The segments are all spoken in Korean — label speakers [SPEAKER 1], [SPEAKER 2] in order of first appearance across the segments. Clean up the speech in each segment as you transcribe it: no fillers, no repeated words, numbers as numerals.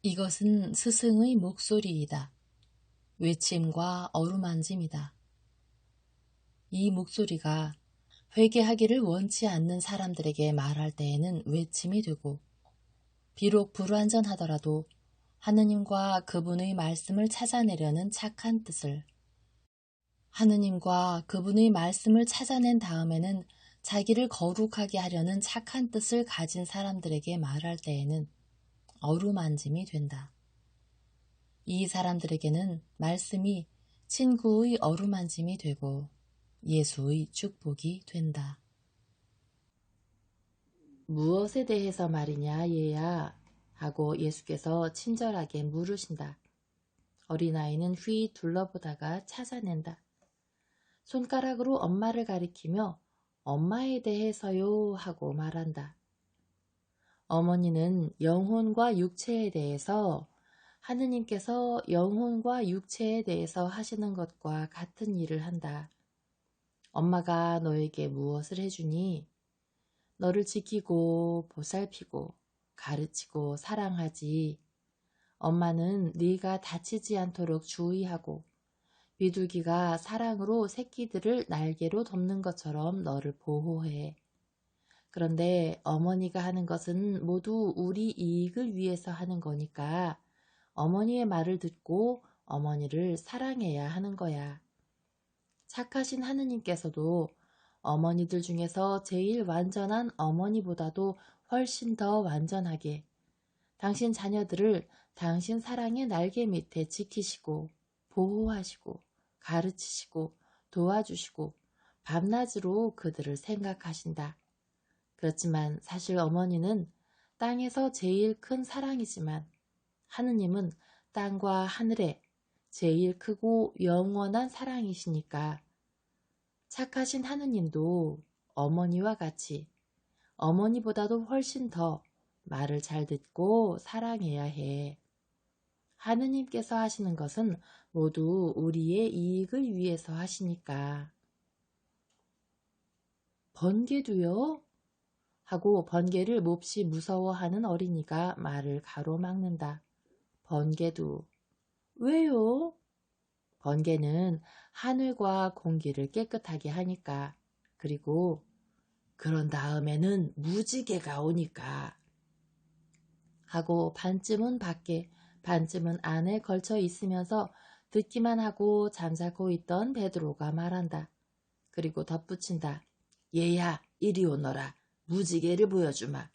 [SPEAKER 1] 이것은 스승의 목소리이다. 외침과 어루만짐이다. 이 목소리가 회개하기를 원치 않는 사람들에게 말할 때에는 외침이 되고, 비록 불완전하더라도 하느님과 그분의 말씀을 찾아내려는 착한 뜻을, 하느님과 그분의 말씀을 찾아낸 다음에는 자기를 거룩하게 하려는 착한 뜻을 가진 사람들에게 말할 때에는 어루만짐이 된다. 이 사람들에게는 말씀이 친구의 어루만짐이 되고 예수의 축복이 된다. 무엇에 대해서 말이냐 얘야 하고 예수께서 친절하게 물으신다. 어린아이는 휘 둘러보다가 찾아낸다. 손가락으로 엄마를 가리키며 엄마에 대해서요 하고 말한다. 어머니는 영혼과 육체에 대해서 하느님께서 영혼과 육체에 대해서 하시는 것과 같은 일을 한다. 엄마가 너에게 무엇을 해주니? 너를 지키고 보살피고 가르치고 사랑하지. 엄마는 네가 다치지 않도록 주의하고 비둘기가 사랑으로 새끼들을 날개로 덮는 것처럼 너를 보호해. 그런데 어머니가 하는 것은 모두 우리 이익을 위해서 하는 거니까 어머니의 말을 듣고 어머니를 사랑해야 하는 거야. 착하신 하느님께서도 어머니들 중에서 제일 완전한 어머니보다도 훨씬 더 완전하게 당신 자녀들을 당신 사랑의 날개 밑에 지키시고 보호하시고 가르치시고 도와주시고 밤낮으로 그들을 생각하신다. 그렇지만 사실 어머니는 땅에서 제일 큰 사랑이지만 하느님은 땅과 하늘에 제일 크고 영원한 사랑이시니까 착하신 하느님도 어머니와 같이 어머니보다도 훨씬 더 말을 잘 듣고 사랑해야 해. 하느님께서 하시는 것은 모두 우리의 이익을 위해서 하시니까. 번개도요? 하고 번개를 몹시 무서워하는 어린이가 말을 가로막는다. 번개도. 왜요? 번개는 하늘과 공기를 깨끗하게 하니까. 그리고 그런 다음에는 무지개가 오니까. 하고 반쯤은 밖에 반쯤은 안에 걸쳐 있으면서 듣기만 하고 잠자고 있던 베드로가 말한다. 그리고 덧붙인다. 얘야 이리 오너라. 무지개를 보여주마.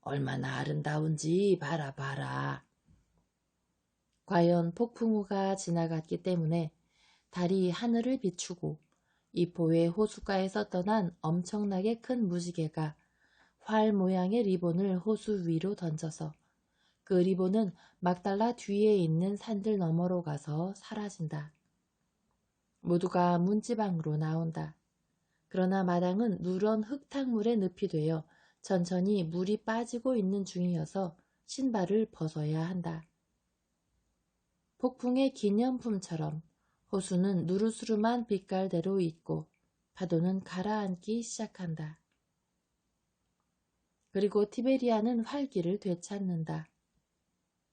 [SPEAKER 1] 얼마나 아름다운지 봐라. 과연 폭풍우가 지나갔기 때문에 달이 하늘을 비추고 이포의 호숫가에서 떠난 엄청나게 큰 무지개가 활 모양의 리본을 호수 위로 던져서 그 리본은 막달라 뒤에 있는 산들 너머로 가서 사라진다. 모두가 문지방으로 나온다. 그러나 마당은 누런 흙탕물에 늪이 되어 천천히 물이 빠지고 있는 중이어서 신발을 벗어야 한다. 폭풍의 기념품처럼 호수는 누르스름한 빛깔대로 있고 파도는 가라앉기 시작한다. 그리고 티베리아는 활기를 되찾는다.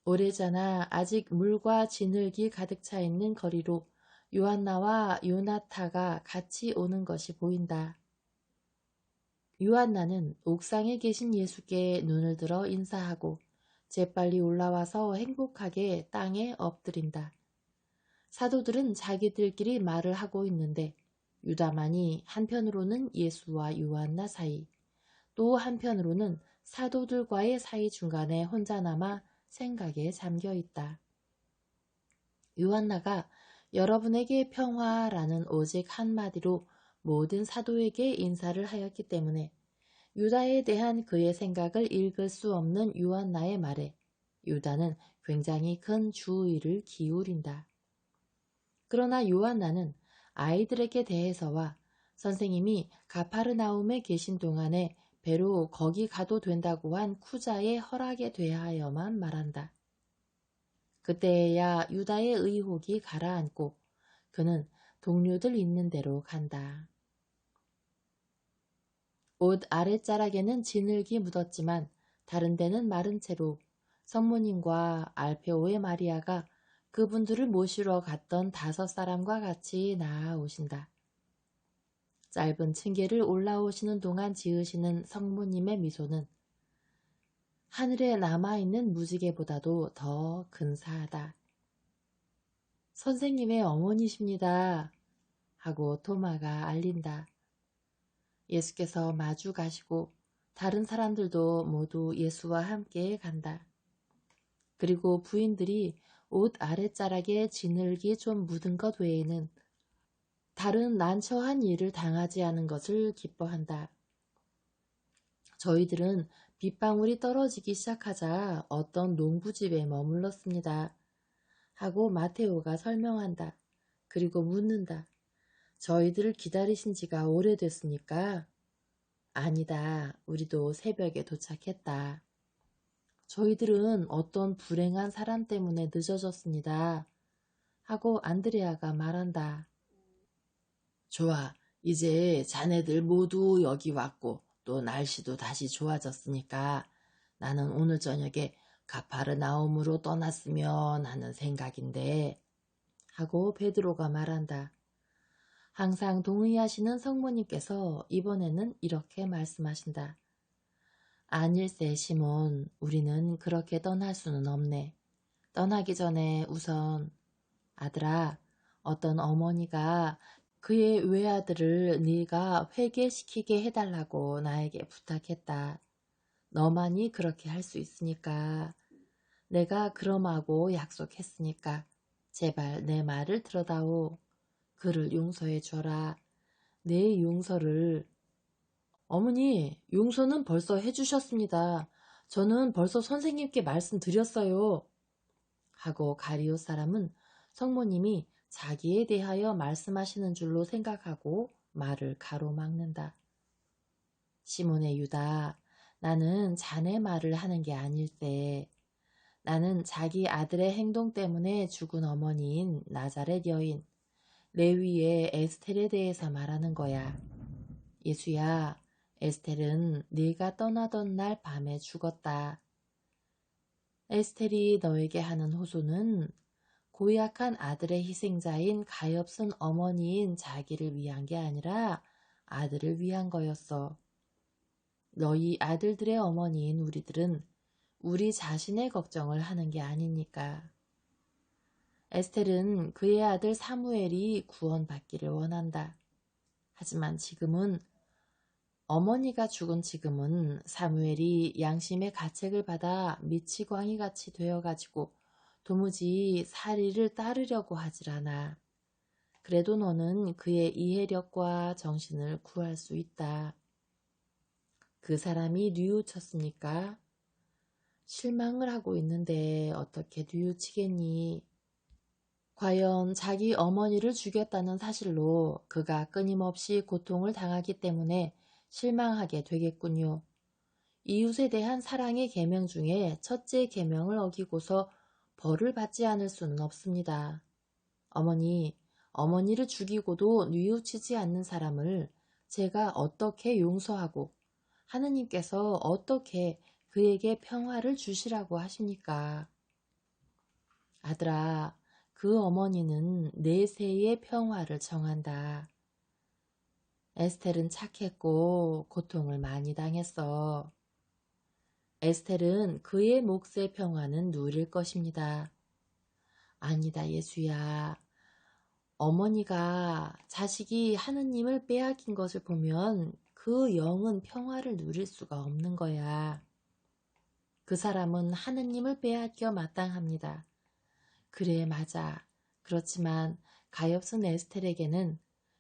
[SPEAKER 1] 오래전에 아직 물과 진흙이 가득 차 있는 거리로 요한나와 요나타가 같이 오는 것이 보인다. 요한나는 옥상에 계신 예수께 눈을 들어 인사하고 재빨리 올라와서 행복하게 땅에 엎드린다. 사도들은 자기들끼리 말을 하고 있는데 유다만이 한편으로는 예수와 요한나 사이, 또 한편으로는 사도들과의 사이 중간에 혼자 남아 생각에 잠겨 있다. 요한나가 여러분에게 평화라는 오직 한마디로 모든 사도에게 인사를 하였기 때문에 유다에 대한 그의 생각을 읽을 수 없는 요한나의 말에 유다는 굉장히 큰 주의를 기울인다. 그러나 요한나는 아이들에게 대해서와 선생님이 가파르나움에 계신 동안에 배로 거기 가도 된다고 한 쿠자의 허락에 대하여만 말한다. 그때야 유다의 의혹이 가라앉고 그는 동료들 있는 대로 간다. 옷 아랫자락에는 진흙이 묻었지만 다른 데는 마른 채로 성모님과 알페오의 마리아가 그분들을 모시러 갔던 5사람과 같이 나아오신다. 짧은 층계를 올라오시는 동안 지으시는 성모님의 미소는 하늘에 남아있는 무지개보다도 더 근사하다. 선생님의 어머니십니다. 하고 토마가 알린다. 예수께서 마주 가시고 다른 사람들도 모두 예수와 함께 간다. 그리고 부인들이 옷 아랫자락에 진흙이 좀 묻은 것 외에는 다른 난처한 일을 당하지 않은 것을 기뻐한다. 저희들은 빗방울이 떨어지기 시작하자 어떤 농부집에 머물렀습니다. 하고 마테오가 설명한다. 그리고 묻는다. 저희들을 기다리신 지가 오래됐으니까? 아니다. 우리도 새벽에 도착했다. 저희들은 어떤 불행한 사람 때문에 늦어졌습니다. 하고 안드레아가 말한다. 좋아. 이제 자네들 모두 여기 왔고 또 날씨도 다시 좋아졌으니까 나는 오늘 저녁에 가파르나움으로 떠났으면 하는 생각인데 하고 베드로가 말한다. 항상 동의하시는 성모님께서 이번에는 이렇게 말씀하신다. 아닐세 시몬, 우리는 그렇게 떠날 수는 없네. 떠나기 전에 우선 아들아, 어떤 어머니가 그의 외아들을 네가 회개시키게 해달라고 나에게 부탁했다. 너만이 그렇게 할 수 있으니까. 내가 그럼하고 약속했으니까 제발 내 말을 들어다오. 그를 용서해 줘라. 내 용서를. 어머니, 용서는 벌써 해주셨습니다. 저는 벌써 선생님께 말씀드렸어요. 하고 가리오 사람은 성모님이 자기에 대하여 말씀하시는 줄로 생각하고 말을 가로막는다. 시몬의 유다, 나는 자네 말을 하는 게 아닐세. 나는 자기 아들의 행동 때문에 죽은 어머니인 나자렛 여인, 레위의 에스텔에 대해서 말하는 거야. 예수야, 에스텔은 네가 떠나던 날 밤에 죽었다. 에스텔이 너에게 하는 호소는 고약한 아들의 희생자인 가엾은 어머니인 자기를 위한 게 아니라 아들을 위한 거였어. 너희 아들들의 어머니인 우리들은 우리 자신의 걱정을 하는 게 아니니까. 에스텔은 그의 아들 사무엘이 구원받기를 원한다. 하지만 지금은 어머니가 죽은 지금은 사무엘이 양심의 가책을 받아 미치광이같이 되어가지고 도무지 사리를 따르려고 하질 않아. 그래도 너는 그의 이해력과 정신을 구할 수 있다. 그 사람이 뉘우쳤으니까 실망을 하고 있는데 어떻게 뉘우치겠니? 과연 자기 어머니를 죽였다는 사실로 그가 끊임없이 고통을 당하기 때문에 실망하게 되겠군요. 이웃에 대한 사랑의 계명 중에 첫째 계명을 어기고서 벌을 받지 않을 수는 없습니다. 어머니를 죽이고도 뉘우치지 않는 사람을 제가 어떻게 용서하고 하느님께서 어떻게 그에게 평화를 주시라고 하십니까? 아들아, 그 어머니는 내세의 평화를 정한다. 에스텔은 착했고 고통을 많이 당했어. 에스텔은 그의 몫의 평화는 누릴 것입니다. 아니다, 예수야. 어머니가 자식이 하느님을 빼앗긴 것을 보면 그 영은 평화를 누릴 수가 없는 거야. 그 사람은 하느님을 빼앗겨 마땅합니다. 그래, 맞아. 그렇지만 가엾은 에스텔에게는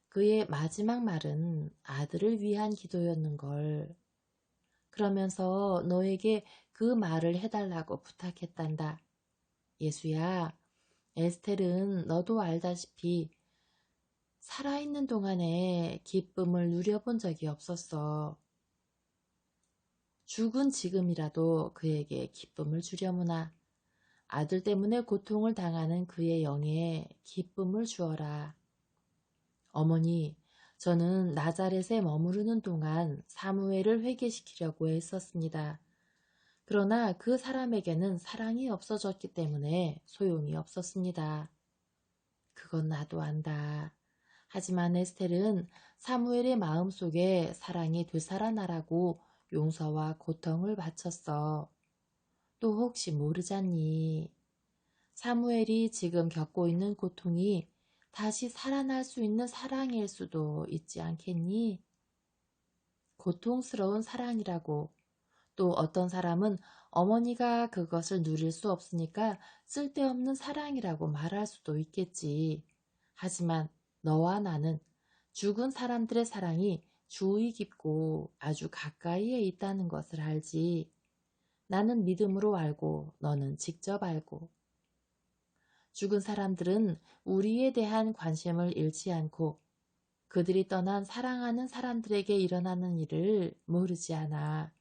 [SPEAKER 1] 그의 마지막 말은 아들을 위한 기도였는걸. 그러면서 너에게 그 말을 해달라고 부탁했단다. 예수야, 에스텔은 너도 알다시피 살아있는 동안에 기쁨을 누려본 적이 없었어. 죽은 지금이라도 그에게 기쁨을 주려무나 아들 때문에 고통을 당하는 그의 영에 기쁨을 주어라. 어머니, 저는 나자렛에 머무르는 동안 사무엘을 회개시키려고 애썼습니다. 그러나 그 사람에게는 사랑이 없어졌기 때문에 소용이 없었습니다. 그건 나도 안다. 하지만 에스텔은 사무엘의 마음속에 사랑이 되살아나라고 용서와 고통을 바쳤어. 또 혹시 모르잖니. 사무엘이 지금 겪고 있는 고통이 다시 살아날 수 있는 사랑일 수도 있지 않겠니? 고통스러운 사랑이라고. 또 어떤 사람은 어머니가 그것을 누릴 수 없으니까 쓸데없는 사랑이라고 말할 수도 있겠지. 하지만 너와 나는 죽은 사람들의 사랑이 주의 깊고 아주 가까이에 있다는 것을 알지. 나는 믿음으로 알고 너는 직접 알고. 죽은 사람들은 우리에 대한 관심을 잃지 않고 그들이 떠난 사랑하는 사람들에게 일어나는 일을 모르지 않아.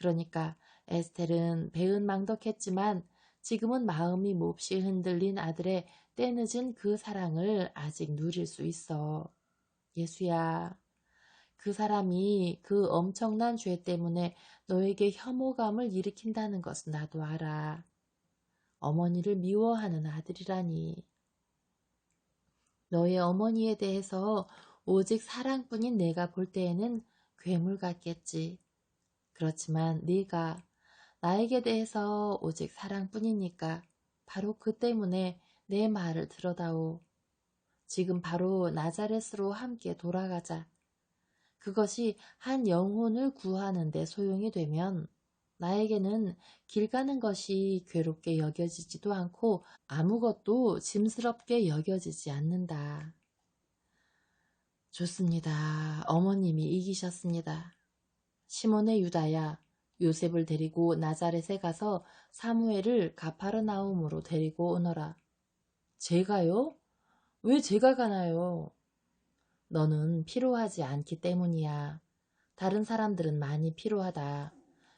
[SPEAKER 1] 그러니까 에스텔은 배은망덕했지만 지금은 마음이 몹시 흔들린 아들의 때늦은 그 사랑을 아직 누릴 수 있어. 예수야, 그 사람이 그 엄청난 죄 때문에 너에게 혐오감을 일으킨다는 것은 나도 알아. 어머니를 미워하는 아들이라니. 너의 어머니에 대해서 오직 사랑뿐인 내가 볼 때에는 괴물 같겠지. 그렇지만 네가 나에게 대해서 오직 사랑뿐이니까 바로 그 때문에 내 말을 들어다오. 지금 바로 나자렛으로 함께 돌아가자. 그것이 한 영혼을 구하는 데 소용이 되면 나에게는 길 가는 것이 괴롭게 여겨지지도 않고 아무것도 짐스럽게 여겨지지 않는다. 좋습니다. 어머님이 이기셨습니다. 시몬의 유다야, 요셉을 데리고 나자렛에 가서 사무엘을 가파르나움으로 데리고 오너라. 제가요? 왜 제가 가나요? 너는 필요하지 않기 때문이야. 다른 사람들은 많이 필요하다.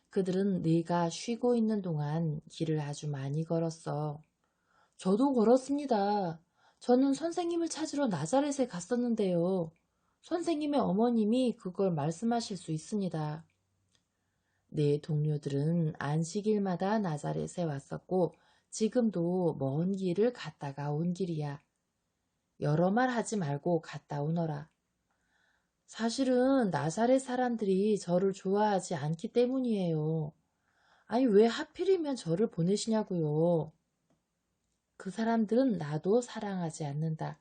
[SPEAKER 1] 그들은 네가 쉬고 있는 동안 길을 아주 많이 걸었어. 저도 걸었습니다. 저는 선생님을 찾으러 나자렛에 갔었는데요. 선생님의 어머님이 그걸 말씀하실 수 있습니다. 내 동료들은 안식일마다 나자렛에 왔었고 지금도 먼 길을 갔다가 온 길이야. 여러 말 하지 말고 갔다 오너라. 사실은 나사렛 사람들이 저를 좋아하지 않기 때문이에요. 아니 왜 하필이면 저를 보내시냐고요. 그 사람들은 나도 사랑하지 않는다.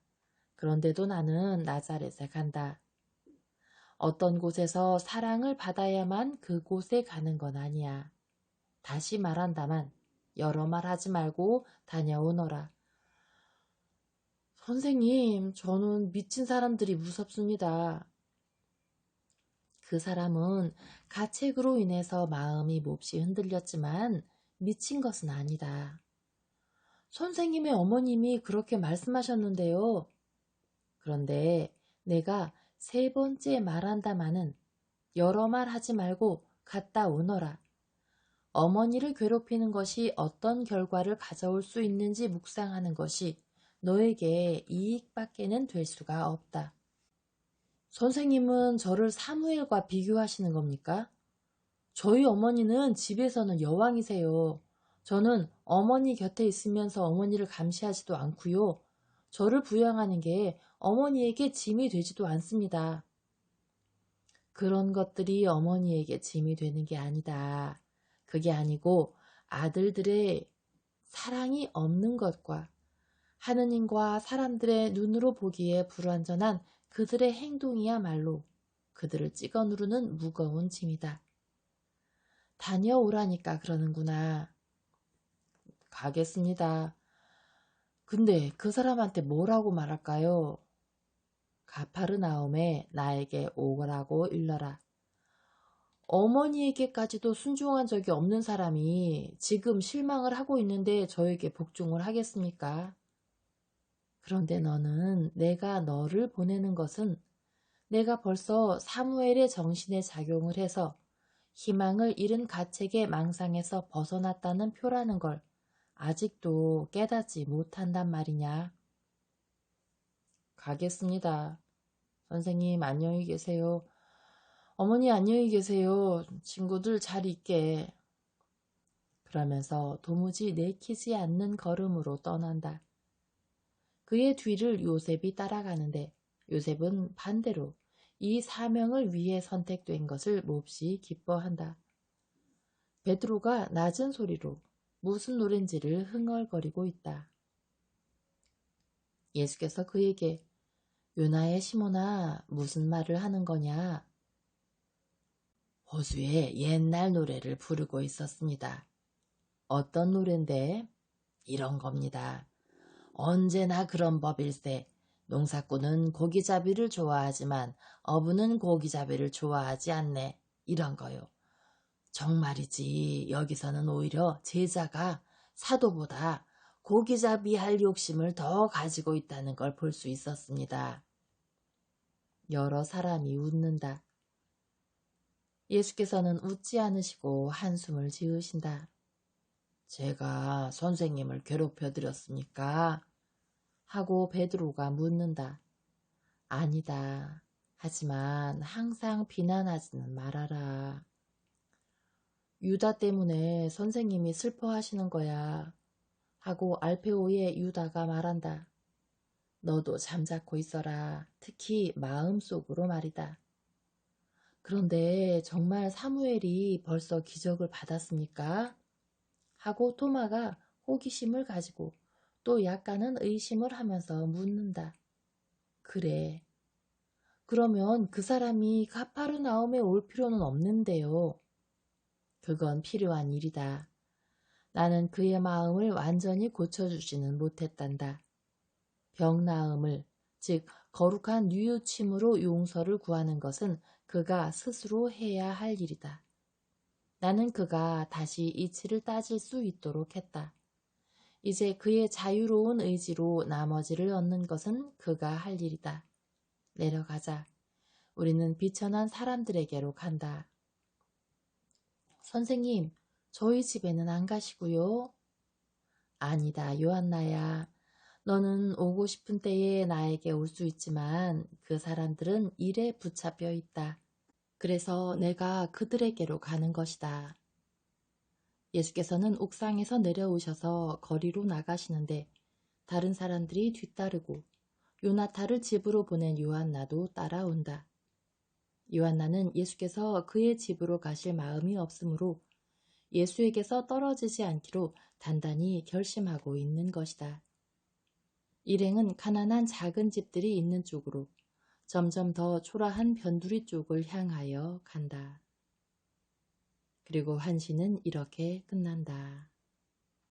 [SPEAKER 1] 그런데도 나는 나자렛에 간다. 어떤 곳에서 사랑을 받아야만 그곳에 가는 건 아니야. 다시 말한다만 여러 말 하지 말고 다녀오너라. 선생님, 저는 미친 사람들이 무섭습니다. 그 사람은 가책으로 인해서 마음이 몹시 흔들렸지만 미친 것은 아니다. 선생님의 어머님이 그렇게 말씀하셨는데요. 그런데 내가 세 번째 말한다마는 여러 말 하지 말고 갔다 오너라. 어머니를 괴롭히는 것이 어떤 결과를 가져올 수 있는지 묵상하는 것이 너에게 이익밖에는 될 수가 없다. 선생님은 저를 사무엘과 비교하시는 겁니까? 저희 어머니는 집에서는 여왕이세요. 저는 어머니 곁에 있으면서 어머니를 감시하지도 않고요. 저를 부양하는 게 어머니에게 짐이 되지도 않습니다. 그런 것들이 어머니에게 짐이 되는 게 아니다. 그게 아니고 아들들의 사랑이 없는 것과 하느님과 사람들의 눈으로 보기에 불완전한 그들의 행동이야말로 그들을 찍어 누르는 무거운 짐이다. 다녀오라니까 그러는구나. 가겠습니다. 근데 그 사람한테 뭐라고 말할까요? 가파르나움에 나에게 오라고 일러라. 어머니에게까지도 순종한 적이 없는 사람이 지금 실망을 하고 있는데 저에게 복종을 하겠습니까? 그런데 너는 내가 너를 보내는 것은 내가 벌써 사무엘의 정신에 작용을 해서 희망을 잃은 가책의 망상에서 벗어났다는 표라는 걸 아직도 깨닫지 못한단 말이냐. 가겠습니다. 선생님 안녕히 계세요. 어머니 안녕히 계세요. 친구들 잘 있게. 그러면서 도무지 내키지 않는 걸음으로 떠난다. 그의 뒤를 요셉이 따라가는데 요셉은 반대로 이 사명을 위해 선택된 것을 몹시 기뻐한다. 베드로가 낮은 소리로 무슨 노래인지를 흥얼거리고 있다. 예수께서 그에게 요나의 시몬아 무슨 말을 하는 거냐? 호수의 옛날 노래를 부르고 있었습니다. 어떤 노래인데? 이런 겁니다. 언제나 그런 법일세. 농사꾼은 고기잡이를 좋아하지만 어부는 고기잡이를 좋아하지 않네. 이런 거요. 정말이지 여기서는 오히려 제자가 사도보다 고기잡이 할 욕심을 더 가지고 있다는 걸 볼 수 있었습니다. 여러 사람이 웃는다. 예수께서는 웃지 않으시고 한숨을 지으신다. 제가 선생님을 괴롭혀 드렸습니까? 하고 베드로가 묻는다. 아니다. 하지만 항상 비난하지는 말아라. 유다 때문에 선생님이 슬퍼하시는 거야. 하고 알페오의 유다가 말한다. 너도 잠자코 있어라. 특히 마음속으로 말이다. 그런데 정말 사무엘이 벌써 기적을 받았습니까? 하고 토마가 호기심을 가지고 또 약간은 의심을 하면서 묻는다. 그래. 그러면 그 사람이 가파르나움에 올 필요는 없는데요. 그건 필요한 일이다. 나는 그의 마음을 완전히 고쳐주지는 못했단다. 병 나음을, 즉 거룩한 뉘우침으로 용서를 구하는 것은 그가 스스로 해야 할 일이다. 나는 그가 다시 이치를 따질 수 있도록 했다. 이제 그의 자유로운 의지로 나머지를 얻는 것은 그가 할 일이다. 내려가자. 우리는 비천한 사람들에게로 간다. 선생님, 저희 집에는 안 가시고요. 아니다, 요한나야. 너는 오고 싶은 때에 나에게 올 수 있지만 그 사람들은 일에 붙잡혀 있다. 그래서 내가 그들에게로 가는 것이다. 예수께서는 옥상에서 내려오셔서 거리로 나가시는데 다른 사람들이 뒤따르고 요나타를 집으로 보낸 요한나도 따라온다. 요한나는 예수께서 그의 집으로 가실 마음이 없으므로 예수에게서 떨어지지 않기로 단단히 결심하고 있는 것이다. 일행은 가난한 작은 집들이 있는 쪽으로 점점 더 초라한 변두리 쪽을 향하여 간다. 그리고 환시는 이렇게 끝난다.